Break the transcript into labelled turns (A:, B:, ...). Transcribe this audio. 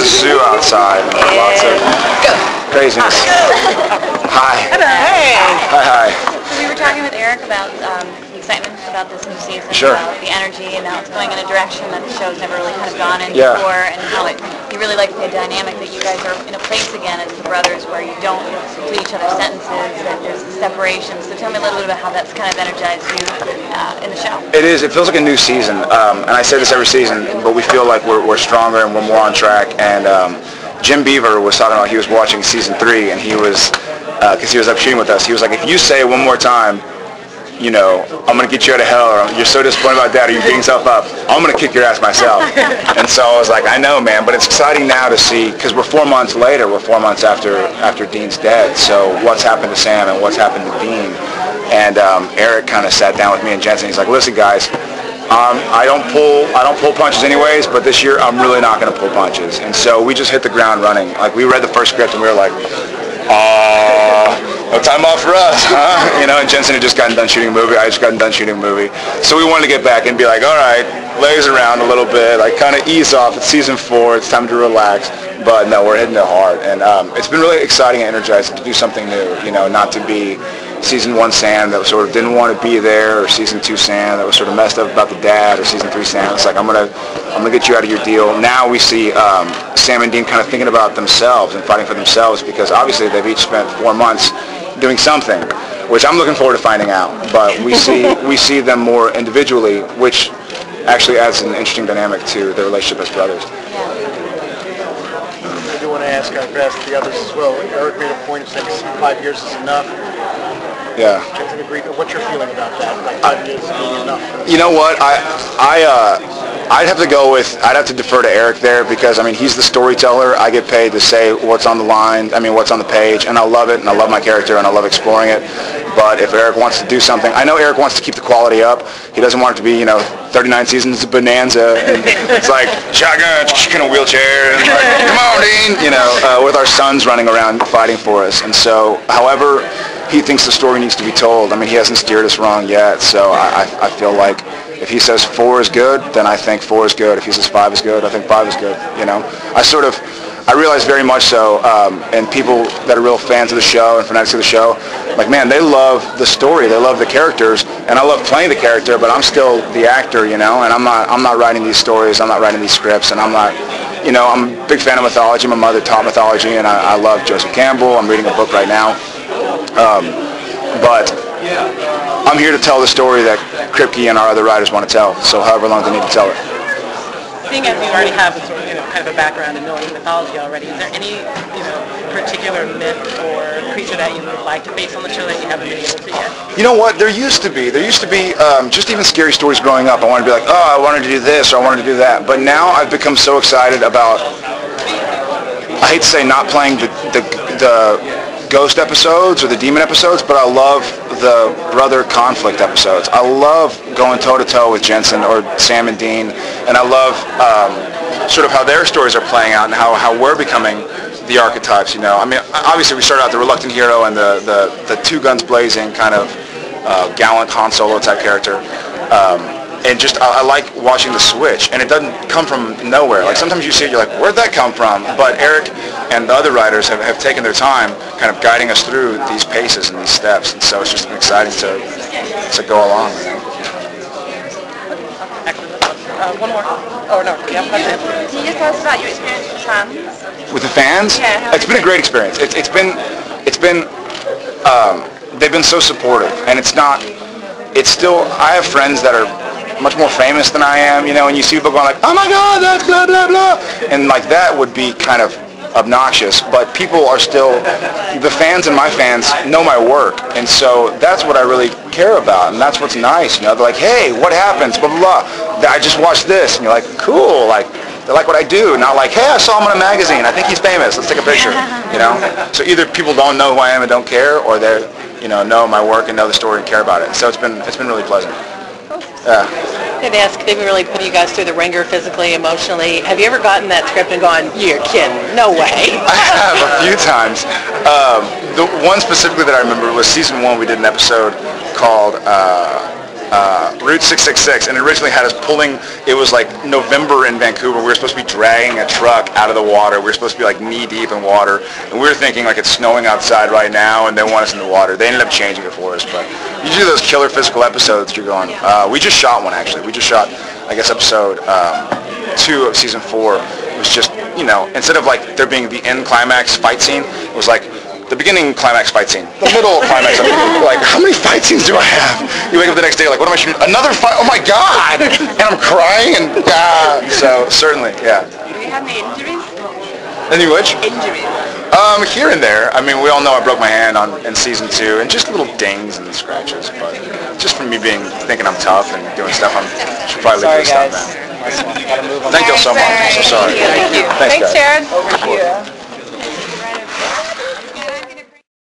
A: a zoo outside. Lots of craziness. Hi.
B: Hey.
A: Hi.
C: So we were talking with Eric about the excitement about this new season,
A: Sure.
C: about the energy, and now it's going in a direction that the show's never really kind of gone in
A: Yeah.
C: before, and how you really like the dynamic that you guys are in a place again as the brothers where you don't complete each other's sentences, that there's a separation. So tell me a little bit about how that's kind of energized you in the show.
A: It is. It feels like a new season, and I say this every season, but we feel like we're stronger and we're more on track. And Jim Beaver was talking about he was watching season 3, and he was, because he was up shooting with us, he was like, if you say it one more time, you know, I'm going to get you out of hell, or you're so disappointed about that, or you're beating yourself up, I'm going to kick your ass myself. And so I was like, I know, man, but it's exciting now to see, because we're 4 months later, we're 4 months after Dean's dead, so what's happened to Sam and what's happened to Dean? And Eric kind of sat down with me and Jensen, he's like, listen guys, I don't pull punches anyways, but this year I'm really not going to pull punches. And so we just hit the ground running. Like, we read the first script and we were like, no time off for us, huh? You know, and Jensen had just gotten done shooting a movie. I just gotten done shooting a movie. So we wanted to get back and be like, all right, legs around a little bit, like kind of ease off. It's season 4. It's time to relax. But no, we're hitting it hard. And it's been really exciting and energizing to do something new, you know, not to be season 1 Sam that sort of didn't want to be there, or season 2 Sam that was sort of messed up about the dad, or season 3 Sam. It's like, I'm gonna get you out of your deal. Now we see Sam and Dean kind of thinking about themselves and fighting for themselves, because obviously they've each spent 4 months doing something, which I'm looking forward to finding out. But we see them more individually, which actually adds an interesting dynamic to their relationship as brothers.
D: I do want to ask the others as well. Eric made a point of saying 5 years is enough.
A: Yeah.
D: Jensen agreed. What's your feeling about that? Like 5 years is enough?
A: You know what? I'd have to go with, I'd have to defer to Eric there, because I mean, he's the storyteller. I get paid to say what's on the line, I mean what's on the page, and I love it, and I love my character, and I love exploring it. But if Eric wants to do something, I know Eric wants to keep the quality up. He doesn't want it to be, you know, 39 seasons of Bonanza, and it's like shotgun in a wheelchair, and like, come on Dean, you know, with our sons running around fighting for us. And so, however he thinks the story needs to be told, I mean, he hasn't steered us wrong yet. So I feel like if he says 4 is good, then I think 4 is good. If he says 5 is good, I think 5 is good. You know, I realize very much so, and people that are real fans of the show and fanatics of the show, like, man, they love the story, they love the characters, and I love playing the character, but I'm still the actor, you know, and I'm not writing these stories, I'm not writing these scripts, and I'm not, you know, I'm a big fan of mythology. My mother taught mythology, and I love Joseph Campbell. I'm reading a book right now, but I'm here to tell the story that Kripke and our other writers want to tell, so however long they need to tell it.
B: Seeing as you already have a sort of, you know, kind of a background in knowing mythology already, is there any, you know, particular myth or creature that you would like to face on the show that you haven't been able to yet? You know what? There used to be just even scary stories growing up. I wanted to be like, oh, I wanted to do this or I wanted to do that. But now I've become so excited about, I hate to say not playing the ghost episodes or the demon episodes, but I love the brother conflict episodes. I love going toe-to-toe with Jensen or Sam and Dean, and I love sort of how their stories are playing out and how we're becoming the archetypes, you know. I mean, obviously we started out the reluctant hero and the two guns blazing kind of gallant Han Solo type character. And just, I like watching the switch, and it doesn't come from nowhere. Like, sometimes you see it, you're like, where'd that come from? But Eric and the other writers have taken their time kind of guiding us through these paces and these steps, and so it's just been exciting to go along. One more. Oh, no. Yeah,
C: Can you just tell us about your experience with the fans?
A: With the fans?
C: Yeah.
A: It's been a great experience. It's been, they've been so supportive, and it's still, I have friends that are much more famous than I am, you know, and you see people going like, oh my God, that's blah, blah, blah. And like that would be kind of obnoxious, but people are still, the fans and my fans know my work, and so that's what I really care about, and that's what's nice, you know. They're like, hey, what happens, blah, blah, blah. I just watched this, and you're like, cool, like, they like what I do, not like, hey, I saw him in a magazine, I think he's famous, let's take a picture, you know. So either people don't know who I am and don't care, or they, you know my work and know the story and care about it. So it's been really pleasant.
E: They've been really putting you guys through the ringer physically, emotionally. Have you ever gotten that script and gone, you're kidding, no way?
A: I have a few times. The one specifically that I remember was season 1. We did an episode called Route 666, and it originally had us pulling. It was like November in Vancouver. We were supposed to be dragging a truck out of the water. We were supposed to be like knee deep in water, and we were thinking like it's snowing outside right now, and they want us in the water. They ended up changing it for us, but usually those killer physical episodes, you're going. We just shot one actually. We just shot, I guess, episode 2 of season 4. It was just, instead of like there being the end climax fight scene, it was like the beginning climax fight scene, the middle climax. Like, how many fight scenes do I have? You wake up the next day like, what am I shooting? Another fight? Oh my God! And I'm crying and so certainly, yeah.
C: Do you have any injuries?
A: Any which?
C: Injuries.
A: Here and there. I mean, we all know I broke my hand in season 2, and just little dings and scratches. But just from me thinking I'm tough and doing stuff, I should probably leave this stuff, man. Thank you all so much. I'm so sorry.
E: Thank you.
A: Thanks,
E: Jared.
D: Over here.